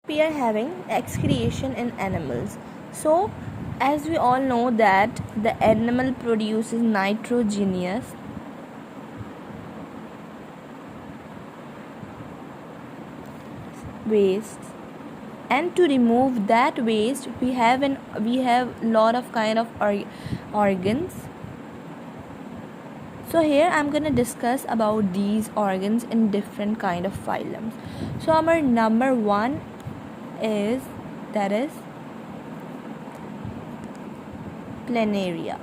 We are having excretion in animals. So as we all know that the animal produces nitrogenous waste, and to remove that waste we have lot of kind of organs. So here I'm going to discuss about these organs in different kind of phylums. So our number one is planaria.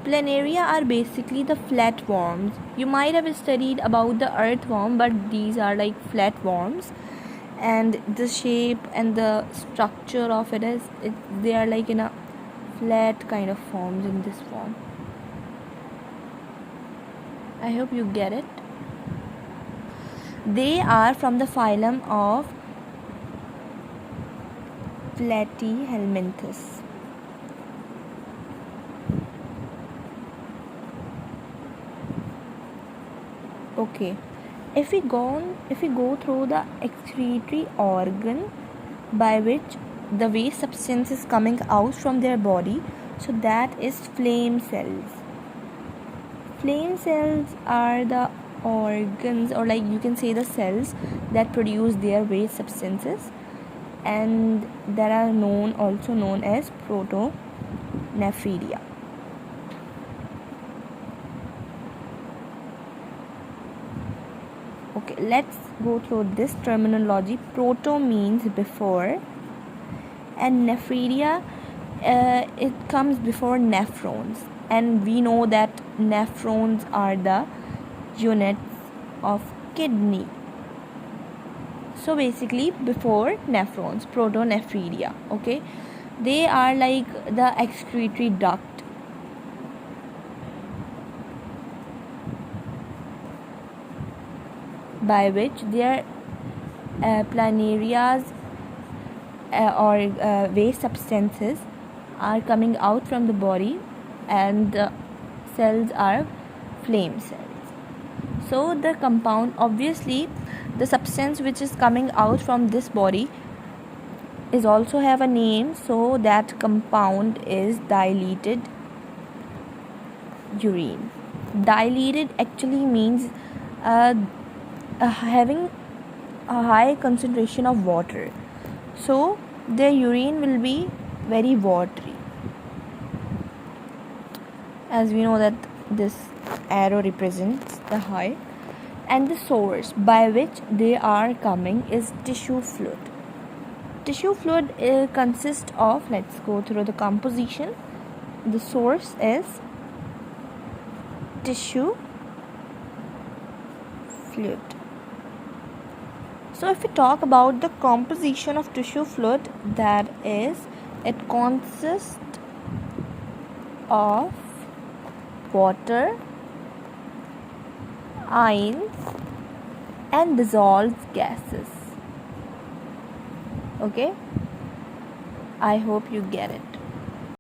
Planaria are basically the flatworms. You might have studied about the earthworm, but these are like flatworms, and the shape and the structure of they are like in a flat kind of forms in this form. I hope you get it. They are from the phylum of Platyhelminthes. Okay, if we go through the excretory organ by which the waste substance is coming out from their body, so that is flame cells. Flame cells are the organs, or like you can say the cells that produce their waste substances, and that are also known as protonephria. Okay, let's go through this terminology. Proto means before, and nephria, it comes before nephrons, and we know that nephrons are the units of kidney. So basically before nephrons, protonephria. Okay, they are like the excretory duct by which their planarias or waste substances are coming out from the body, and the cells are flame cells. So the compound, obviously the substance which is coming out from this body is also have a name, so that compound is dilated urine. Dilated actually means having a high concentration of water, so their urine will be very watery. As we know that this arrow represents the high, and the source by which they are coming is tissue fluid. Tissue fluid consists of, let's go through the composition. The source is tissue fluid. So if we talk about the composition of tissue fluid, that is, it consists of water, ions, and dissolved gases. Okay, I hope you get it.